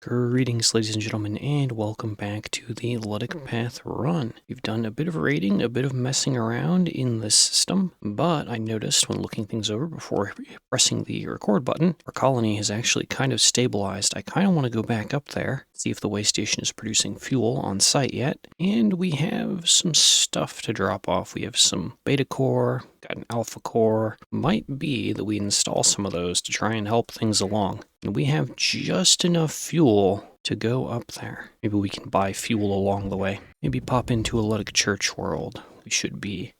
Greetings, ladies and gentlemen, and welcome back to the Ludic Path Run. We've done a bit of raiding, a bit of messing around in this system, but I noticed when looking things over before pressing the record button, our colony has actually kind of stabilized. I kind of want to go back up there, see if the way station is producing fuel on site yet, and we have some stuff to drop off. We have some beta core, got an alpha core. Might be that we install some of those to try and help things along. And we have just enough fuel to go up there. Maybe we can buy fuel along the way. Maybe pop into a Ludic Church World. We should be,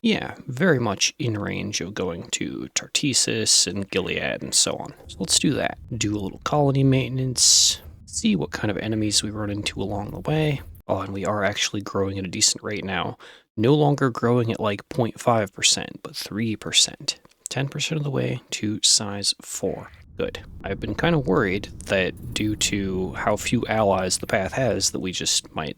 very much in range of going to Tartessus and Gilead and so on. So let's do that. Do a little colony maintenance. See what kind of enemies we run into along the way. Oh, and we are actually growing at a decent rate now. No longer growing at like 0.5%, but 3%. 10% of the way to size 4. Good. I've been kind of worried that due to how few allies the path has that we just might,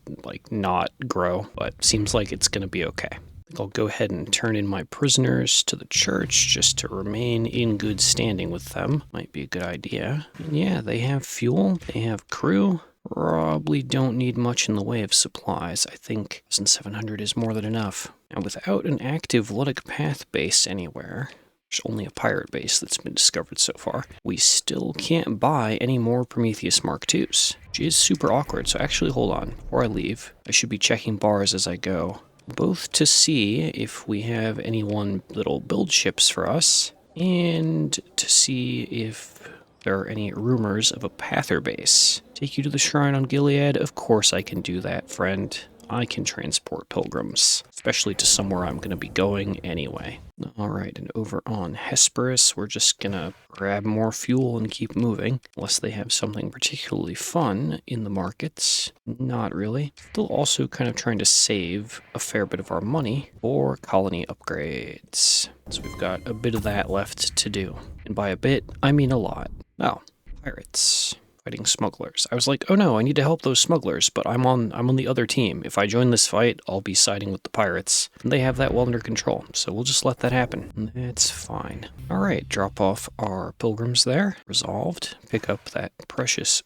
not grow, but seems like it's going to be okay. I think I'll go ahead and turn in my prisoners to the church just to remain in good standing with them. Might be a good idea. And yeah, they have fuel, they have crew. Probably don't need much in the way of supplies. I think 1,700 is more than enough. And without an active Ludic Path base anywhere, there's only a pirate base that's been discovered so far, we still can't buy any more Prometheus Mark IIs, which is super awkward. So actually, hold on. Before I leave, I should be checking bars as I go, both to see if we have any little build ships for us, and to see if there are any rumors of a Pather base. Take you to the shrine on Gilead? Of course I can do that, friend. I can transport pilgrims, especially to somewhere I'm going to be going anyway. Alright, and over on Hesperus, we're just going to grab more fuel and keep moving, unless they have something particularly fun in the markets. Not really. Still also kind of trying to save a fair bit of our money for colony upgrades. So we've got a bit of that left to do. And by a bit, I mean a lot. Oh, pirates. Fighting smugglers. I was like, oh no, I need to help those smugglers, but I'm on the other team. If I join this fight, I'll be siding with the pirates. And they have that well under control, so we'll just let that happen. It's fine. Alright, drop off our pilgrims there. Resolved. Pick up that precious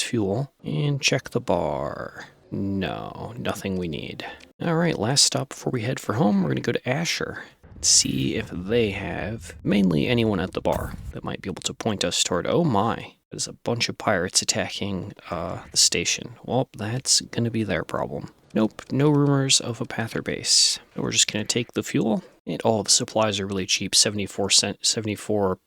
fuel. And check the bar. No, nothing we need. Alright, last stop before we head for home, we're gonna go to Asher. See if they have mainly anyone at the bar that might be able to point us toward, oh my, there's a bunch of pirates attacking the station. Well, that's going to be their problem. Nope, no rumors of a Pather base. We're just going to take the fuel. And all the supplies are really cheap, 74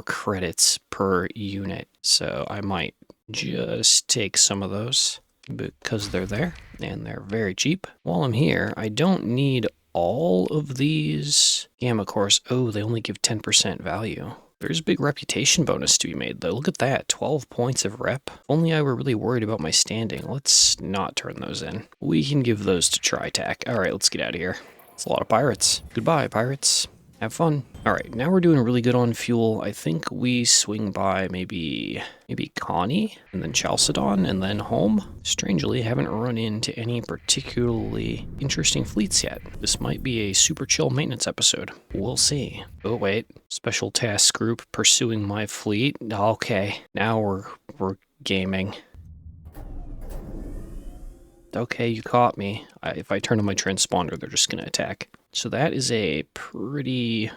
credits per unit. So I might just take some of those because they're there and they're very cheap. While I'm here, I don't need all of these gamma cores. Oh, they only give 10% value. There's a big reputation bonus to be made, though. Look at that, 12 points of rep. If only I were really worried about my standing. Let's not turn those in. We can give those to TriTac. All right, let's get out of here. It's a lot of pirates. Goodbye, pirates. Have fun. All right, now we're doing really good on fuel. I think we swing by maybe Connie, and then Chalcedon, and then home. Strangely, haven't run into any particularly interesting fleets yet. This might be a super chill maintenance episode. We'll see. Oh wait, special task group pursuing my fleet. Okay, now we're gaming. Okay, you caught me. If I turn on my transponder, they're just gonna attack. So that is a pretty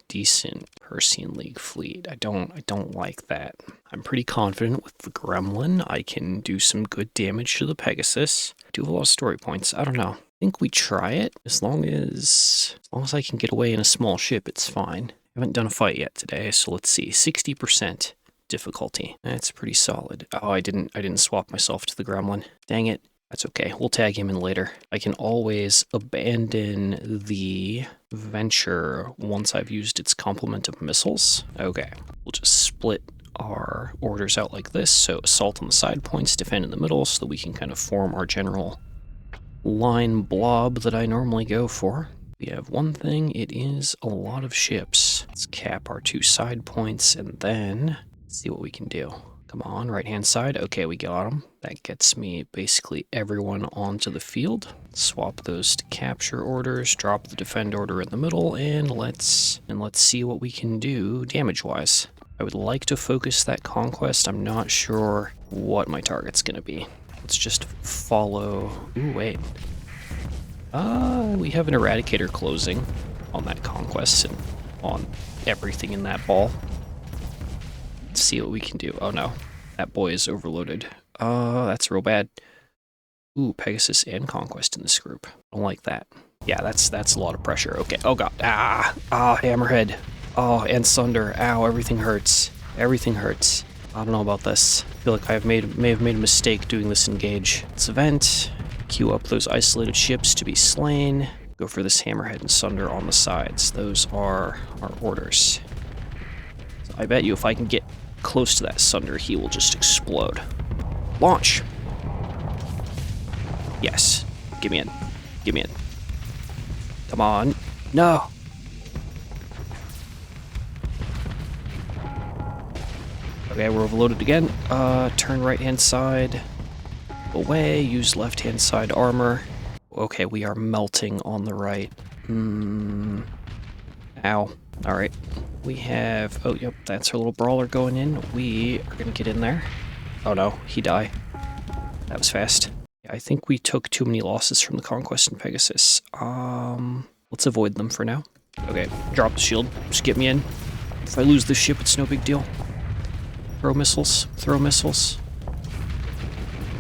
decent Persean League fleet. I don't like that. I'm pretty confident with the Gremlin. I can do some good damage to the Pegasus. Do a lot of story points. I don't know. I think we try it. As long as I can get away in a small ship, it's fine. I haven't done a fight yet today, so let's see. 60% difficulty. That's pretty solid. Oh, I didn't swap myself to the Gremlin. Dang it. That's okay, we'll tag him in later. I can always abandon the venture once I've used its complement of missiles. Okay, we'll just split our orders out like this. So assault on the side points, defend in the middle, so that we can kind of form our general line blob that I normally go for. We have one thing, it is a lot of ships. Let's cap our 2 side points and then see what we can do. Come on, right-hand side. Okay, we got them. That gets me basically everyone onto the field. Swap those to capture orders, drop the defend order in the middle, and let's see what we can do damage-wise. I would like to focus that conquest. I'm not sure what my target's going to be. Let's just follow... Ooh, wait. We have an Eradicator closing on that conquest and on everything in that ball. Let's see what we can do. Oh no, that boy is overloaded. That's real bad. Ooh, Pegasus and Conquest in this group. I don't like that. Yeah, that's a lot of pressure. Okay, oh god. Hammerhead. Oh, and Sunder. Ow, everything hurts. Everything hurts. I don't know about this. I feel like I may have made a mistake doing this engage. This event. Queue up those isolated ships to be slain. Go for this Hammerhead and Sunder on the sides. Those are our orders. So I bet you if I can get close to that Sunder, he will just explode. Launch! Yes. Get me in. Get me in. Come on. No! Okay, we're overloaded again. Turn right-hand side. Away. Use left-hand side armor. Okay, we are melting on the right. Ow. Alright. We have... Oh, yep, that's our little brawler going in. We are going to get in there. Oh no, he died. That was fast. Yeah, I think we took too many losses from the Conquest and Pegasus. Let's avoid them for now. Okay, drop the shield. Just get me in. If I lose this ship, it's no big deal. Throw missiles. Throw missiles.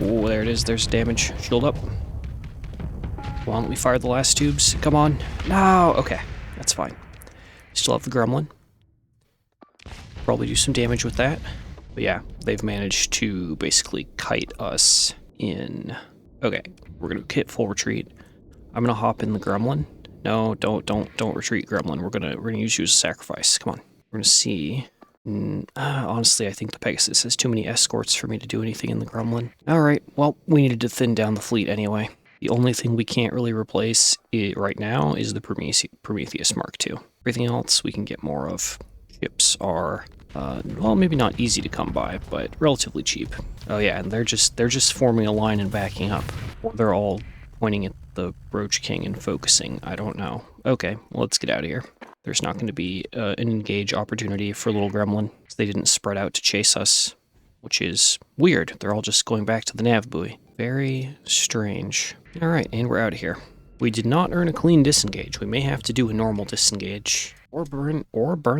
Oh, there it is. There's damage. Shield up. Why don't we fire the last tubes? Come on. No! Okay, that's fine. Still have the Gremlin. Probably do some damage with that. But yeah, they've managed to basically kite us in. Okay, we're gonna hit full retreat. I'm gonna hop in the Gremlin. No, don't retreat, Gremlin. We're gonna use you as a sacrifice. Come on. We're gonna see. Honestly, I think the Pegasus has too many escorts for me to do anything in the Gremlin. Alright, well, we needed to thin down the fleet anyway. The only thing we can't really replace right now is the Prometheus Mark II. Everything else we can get more of. Ships are, well, maybe not easy to come by, but relatively cheap. Oh yeah, and they're just forming a line and backing up. Or they're all pointing at the Roach King and focusing. I don't know. Okay, well, let's get out of here. There's not going to be an engage opportunity for Little Gremlin. They didn't spread out to chase us, which is weird. They're all just going back to the nav buoy. Very strange. All right, and we're out of here. We did not earn a clean disengage. We may have to do a normal disengage or burn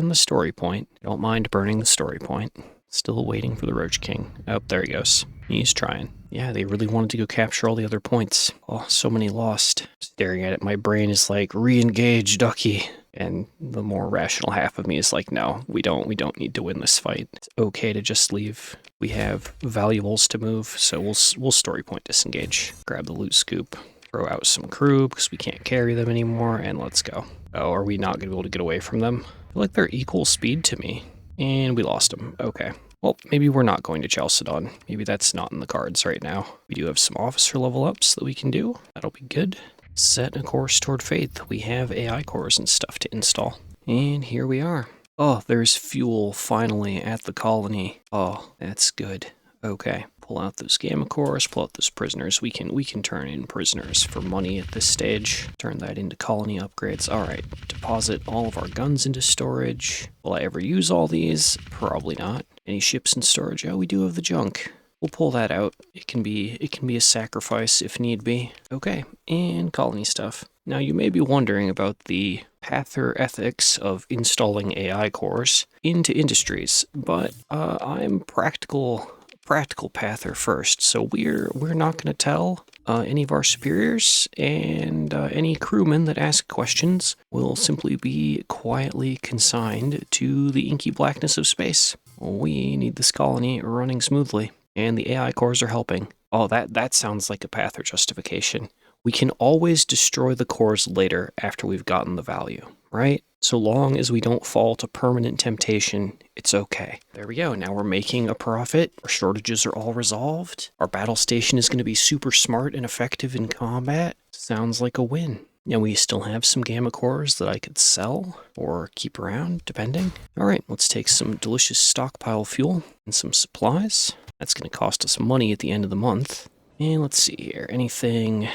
the story point. Don't mind burning the story point. Still waiting for the Roach King. Oh, there he goes. He's trying. Yeah, they really wanted to go capture all the other points. Oh, so many lost. Staring at it, my brain is like, re-engage, Ducky. And the more rational half of me is like, no, we don't need to win this fight. It's okay to just leave. We have valuables to move, so we'll story point disengage. Grab the loot scoop, throw out some crew because we can't carry them anymore, and let's go. Oh, are we not going to be able to get away from them? I feel like they're equal speed to me. And we lost them. Okay. Well, maybe we're not going to Chalcedon. Maybe that's not in the cards right now. We do have some officer level ups that we can do. That'll be good. Set a course toward faith. We have AI cores and stuff to install. And here we are. Oh, there's fuel finally at the colony. Oh, that's good. Okay. Pull out those gamma cores, pull out those prisoners. We can turn in prisoners for money at this stage. Turn that into colony upgrades. Alright. Deposit all of our guns into storage. Will I ever use all these? Probably not. Any ships in storage? Oh, we do have the junk. We'll pull that out. It can be a sacrifice if need be. Okay, and colony stuff. Now you may be wondering about the pather ethics of installing AI cores into industries, but I'm practical pather first, so we're not going to tell any of our superiors, and any crewmen that ask questions will simply be quietly consigned to the inky blackness of space. We need this colony running smoothly. And the AI cores are helping. Oh, that sounds like a pather justification. We can always destroy the cores later after we've gotten the value, right? So long as we don't fall to permanent temptation, it's okay. There we go. Now we're making a profit. Our shortages are all resolved. Our battle station is going to be super smart and effective in combat. Sounds like a win. Now we still have some gamma cores that I could sell or keep around, depending. All right, let's take some delicious stockpile fuel and some supplies. That's going to cost us money at the end of the month. And let's see here. Anything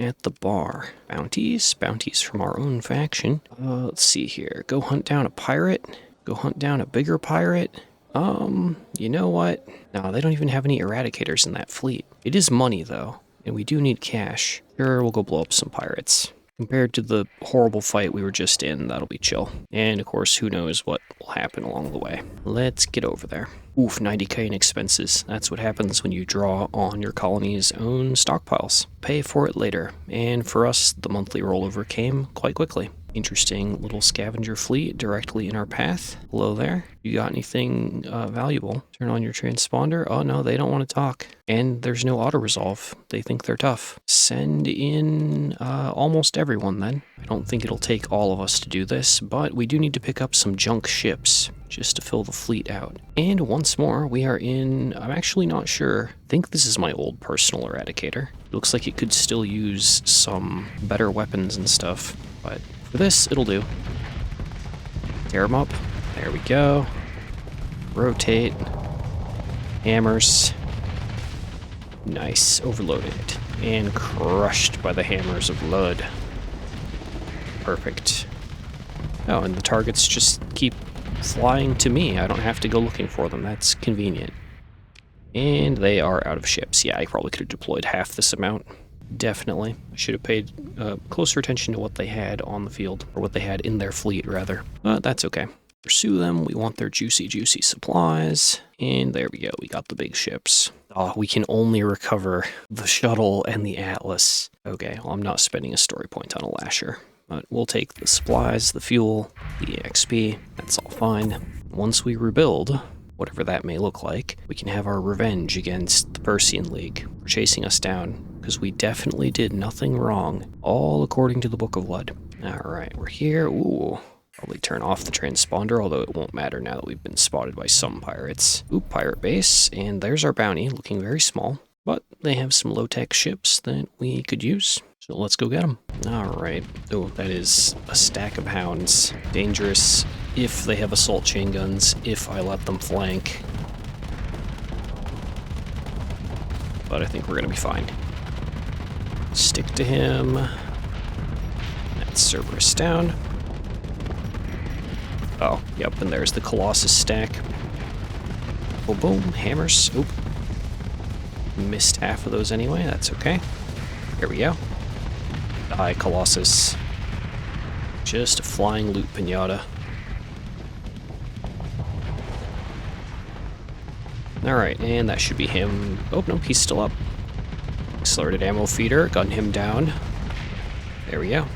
at the bar? Bounties from our own faction. Let's see here. Go hunt down a pirate Go hunt down a bigger pirate? You know what? No, they don't even have any eradicators in that fleet. It is money, though, and we do need cash. Sure, we'll go blow up some pirates. Compared to the horrible fight we were just in, that'll be chill. And, of course, who knows what will happen along the way. Let's get over there. Oof, 90k in expenses. That's what happens when you draw on your colony's own stockpiles. Pay for it later. And for us, the monthly rollover came quite quickly. Interesting little scavenger fleet directly in our path. Hello there. You got anything valuable? Turn on your transponder. Oh no, they don't want to talk. And there's no auto-resolve. They think they're tough. Send in almost everyone then. I don't think it'll take all of us to do this, but we do need to pick up some junk ships just to fill the fleet out. And once more, we are in, I'm actually not sure. I think this is my old personal eradicator. It looks like it could still use some better weapons and stuff, but for this, it'll do. Tear them up. There we go. Rotate. Hammers. Nice. Overloaded. And crushed by the hammers of Lud. Perfect. Oh, and the targets just keep flying to me. I don't have to go looking for them. That's convenient. And they are out of ships. Yeah, I probably could have deployed half this amount. Definitely. I should have paid closer attention to what they had on the field, or what they had in their fleet, rather. But that's okay. Pursue them. We want their juicy, juicy supplies. And there we go. We got the big ships. Oh, we can only recover the shuttle and the Atlas. Okay, well, I'm not spending a story point on a lasher. But we'll take the supplies, the fuel, the XP. That's all fine. Once we rebuild, whatever that may look like, we can have our revenge against the Persean League for chasing us down, because we definitely did nothing wrong, all according to the Book of Lud. Alright, we're here. Ooh, probably turn off the transponder, although it won't matter now that we've been spotted by some pirates. Ooh, pirate base, and there's our bounty, looking very small, but they have some low-tech ships that we could use. So let's go get them. Alright. Oh, that is a stack of hounds. Dangerous if they have assault chain guns, if I let them flank. But I think we're gonna be fine. Stick to him. That's Cerberus down. Oh, yep, and there's the Colossus stack. Boom, boom, hammers. Oop. Missed half of those anyway, that's okay. Here we go. Die, Colossus. Just a flying loot pinata. Alright, and that should be him. Oh, no, he's still up. Accelerated ammo feeder, gun him down. There we go.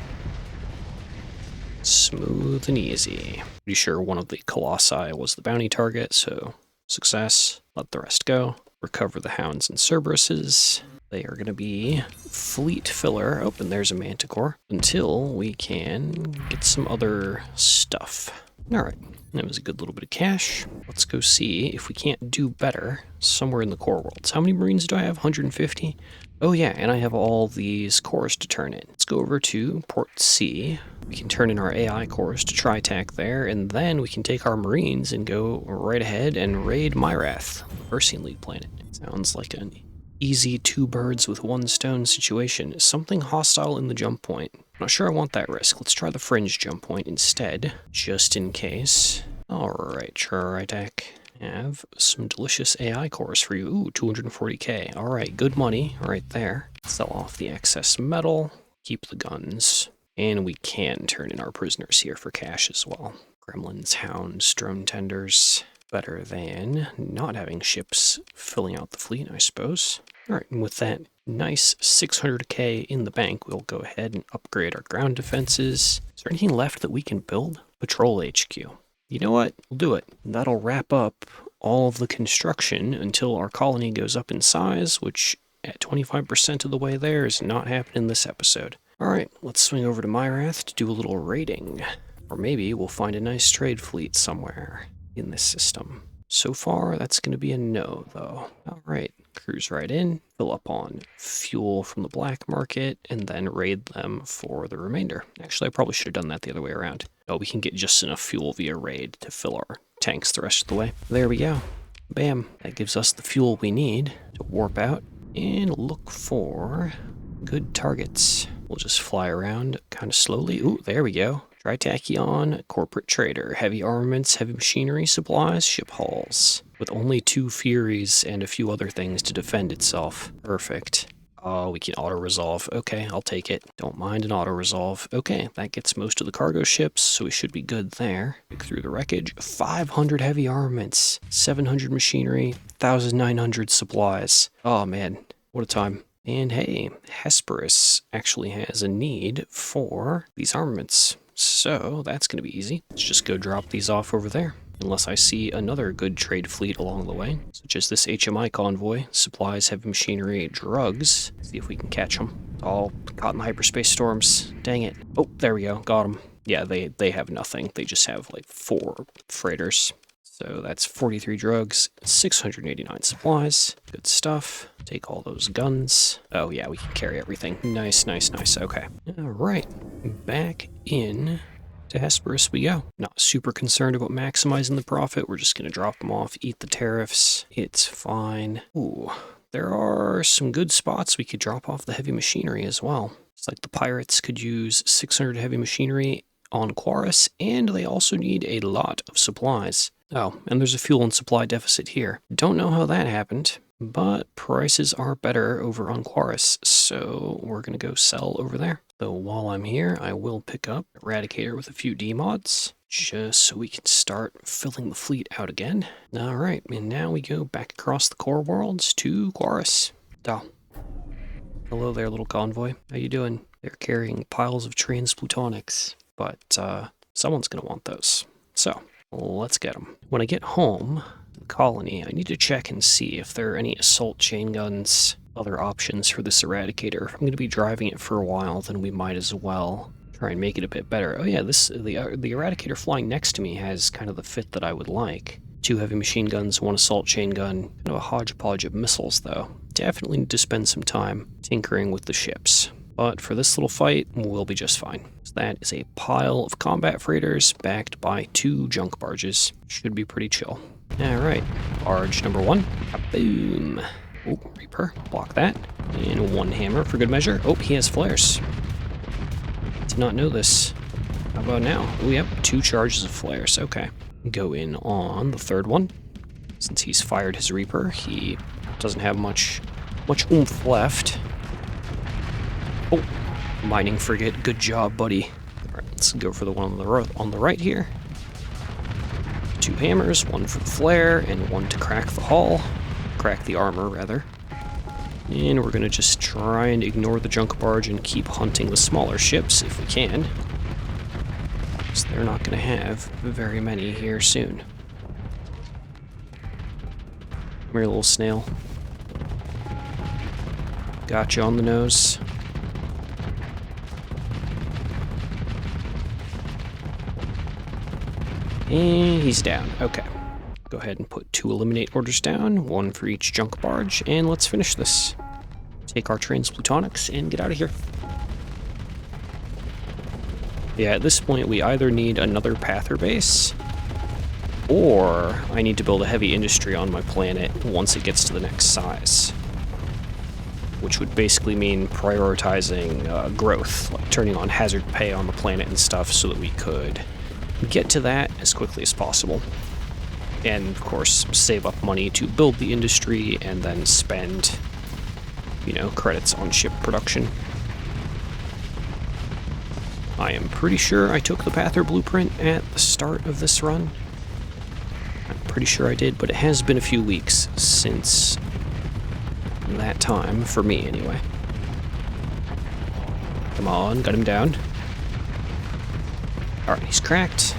Smooth and easy. Pretty sure one of the Colossi was the bounty target, so success. Let the rest go. Recover the hounds and Cerberuses. They are going to be fleet filler. Oh, and there's a Manticore. Until we can get some other stuff. Alright, that was a good little bit of cash. Let's go see if we can't do better somewhere in the core worlds. How many Marines do I have? 150? Oh yeah, and I have all these cores to turn in. Let's go over to Port C. We can turn in our AI cores to Tri-Tac there, and then we can take our Marines and go right ahead and raid Myrath, the Persean League planet. Sounds like an easy two birds with one stone situation. Something hostile in the jump point. Not sure I want that risk. Let's try the fringe jump point instead, just in case. Alright, Tri-Tac. Have some delicious AI cores for you. Ooh, 240k. Alright, good money right there. Sell off the excess metal. Keep the guns. And we can turn in our prisoners here for cash as well. Gremlins, hounds, drone tenders. Better than not having ships filling out the fleet, I suppose. Alright, and with that nice 600k in the bank, we'll go ahead and upgrade our ground defenses. Is there anything left that we can build? Patrol HQ. You know what? We'll do it. That'll wrap up all of the construction until our colony goes up in size, which at 25% of the way there is not happening in this episode. Alright, let's swing over to Myrath to do a little raiding. Or maybe we'll find a nice trade fleet somewhere in this system. So far, that's going to be a no, though. Alright, cruise right in, fill up on fuel from the black market, and then raid them for the remainder. Actually, I probably should have done that the other way around. Oh, we can get just enough fuel via raid to fill our tanks the rest of the way. There we go. Bam. That gives us the fuel we need to warp out and look for good targets. We'll just fly around kind of slowly. Ooh, there we go. Tritachyon, corporate trader, heavy armaments, heavy machinery, supplies, ship hauls. With only 2 Furies and a few other things to defend itself. Perfect. Oh, we can auto-resolve. Okay, I'll take it. Don't mind an auto-resolve. Okay, that gets most of the cargo ships, so we should be good there. Pick through the wreckage. 500 heavy armaments, 700 machinery, 1,900 supplies. Oh man, what a time. And hey, Hesperus actually has a need for these armaments. So that's going to be easy. Let's just go drop these off over there. Unless I see another good trade fleet along the way, such as this HMI convoy, supplies, heavy machinery, drugs. See if we can catch them. All caught in the hyperspace storms. Dang it. Oh, there we go. Got them. Yeah, they have nothing. They just have like 4 freighters. So that's 43 drugs, 689 supplies. Good stuff. Take all those guns. Oh yeah, we can carry everything. Nice, nice, nice. Okay. All right. Back in to Hesperus we go. Not super concerned about maximizing the profit. We're just going to drop them off, eat the tariffs. It's fine. Ooh, there are some good spots we could drop off the heavy machinery as well. It's like the pirates could use 600 heavy machinery on Quarus, and they also need a lot of supplies. Oh, and there's a fuel and supply deficit here. Don't know how that happened, but prices are better over on Quarus, so we're going to go sell over there. Though while I'm here, I will pick up Eradicator with a few D-mods, just so we can start filling the fleet out again. Alright, and now we go back across the core worlds to Quarus. Oh. Hello there, little convoy. How you doing? They're carrying piles of transplutonics, but someone's going to want those. So, let's get them. When I get home to the colony, I need to check and see if there are any assault chain guns, other options for this Eradicator. If I'm going to be driving it for a while, then we might as well try and make it a bit better. Oh yeah, the Eradicator flying next to me has kind of the fit that I would like. 2 heavy machine guns, 1 assault chain gun, kind of a hodgepodge of missiles though. Definitely need to spend some time tinkering with the ships. But for this little fight, we'll be just fine. So that is a pile of combat freighters backed by 2 junk barges. Should be pretty chill. Alright, barge number 1. Boom. Oh, Reaper, block that. And 1 hammer for good measure. Oh, he has flares. Did not know this. How about now? Oh, yep, 2 charges of flares. Okay. Go in on the 3rd one. Since he's fired his Reaper, he doesn't have much oomph left. Oh, mining frigate. Good job, buddy. Alright, let's go for the one on the right here. 2 hammers, 1 for the flare, and 1 to crack the hull. Crack the armor, rather. And we're going to just try and ignore the junk barge and keep hunting the smaller ships if we can. Because they're not going to have very many here soon. Come here, little snail. Gotcha on the nose. And he's down. Okay. Go ahead and put 2 eliminate orders down, 1 for each junk barge, and let's finish this. Take our transplutonics and get out of here. Yeah, at this point we either need another Pather base, or I need to build a heavy industry on my planet once it gets to the next size. Which would basically mean prioritizing growth, like turning on hazard pay on the planet and stuff so that we could get to that as quickly as possible. And, of course, save up money to build the industry and then spend, you know, credits on ship production. I am pretty sure I took the Pather blueprint at the start of this run. I'm pretty sure I did, but it has been a few weeks since that time, for me anyway. Come on, got him down. Alright, he's cracked.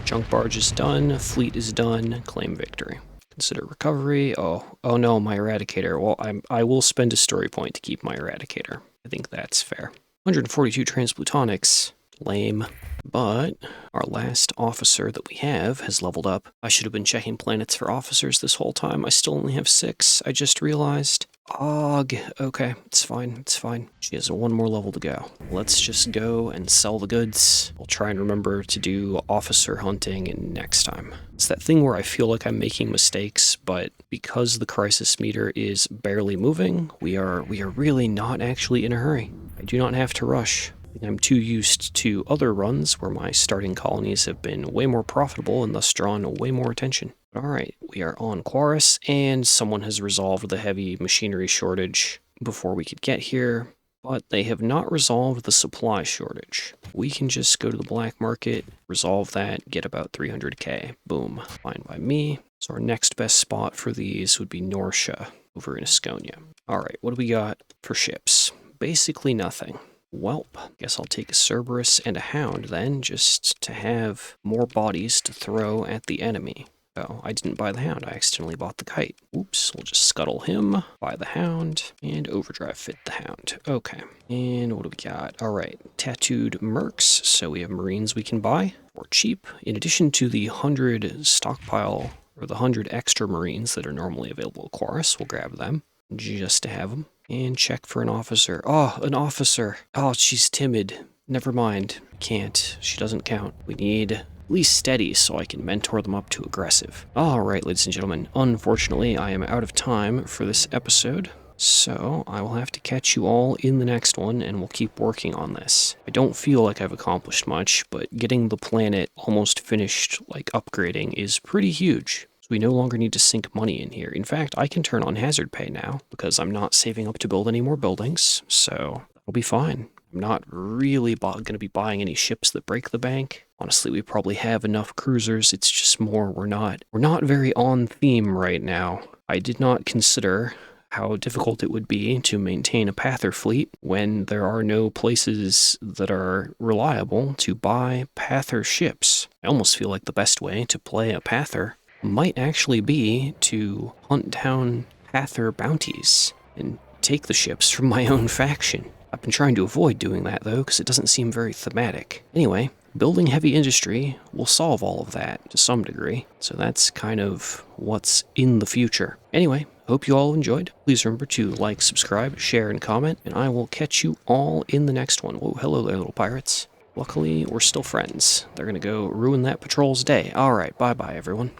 Junk barge is done, fleet is done, claim victory. Consider recovery. Oh no, my Eradicator. Well, I will spend a story point to keep my Eradicator. I think that's fair. 142 transplutonics. Lame. But our last officer that we have has leveled up. I should have been checking planets for officers this whole time. I still only have 6, I just realized. Og. Okay, it's fine, it's fine. She has 1 more level to go. Let's just go and sell the goods. I'll try and remember to do officer hunting next time. It's that thing where I feel like I'm making mistakes, but because the crisis meter is barely moving, we are really not actually in a hurry. I do not have to rush. I'm too used to other runs where my starting colonies have been way more profitable and thus drawn way more attention. Alright, we are on Quarus, and someone has resolved the heavy machinery shortage before we could get here, but they have not resolved the supply shortage. We can just go to the black market, resolve that, get about 300k. Boom. Fine by me. So our next best spot for these would be Norcia over in Asconia. Alright, what do we got for ships? Basically nothing. Welp, guess I'll take a Cerberus and a Hound then, just to have more bodies to throw at the enemy. Oh, I didn't buy the Hound, I accidentally bought the Kite. Oops, we'll just scuttle him, buy the Hound, and overdrive fit the Hound. Okay, and what do we got? Alright, tattooed mercs, so we have Marines we can buy for cheap. In addition to the 100 stockpile, or the 100 extra Marines that are normally available at Quarus, we'll grab them, just to have them. And check for an officer. Oh, an officer. Oh, she's timid. Never mind. Can't. She doesn't count. We need at least steady so I can mentor them up to aggressive. Alright, ladies and gentlemen. Unfortunately, I am out of time for this episode. So, I will have to catch you all in the next one, and we'll keep working on this. I don't feel like I've accomplished much, but getting the planet almost finished, like upgrading, is pretty huge. We no longer need to sink money in here. In fact, I can turn on hazard pay now because I'm not saving up to build any more buildings, so that'll be fine. I'm not really going to be buying any ships that break the bank. Honestly, we probably have enough cruisers. It's just more we're not very on theme right now. I did not consider how difficult it would be to maintain a Pather fleet when there are no places that are reliable to buy Pather ships. I almost feel like the best way to play a Pather might actually be to hunt down Pather bounties and take the ships from my own faction. I've been trying to avoid doing that though, because it doesn't seem very thematic. Anyway, building heavy industry will solve all of that to some degree, so that's kind of what's in the future. Anyway, hope you all enjoyed. Please remember to like, subscribe, share, and comment, and I will catch you all in the next one. Whoa, hello there, little pirates. Luckily, we're still friends. They're gonna go ruin that patrol's day. Alright, bye-bye, everyone.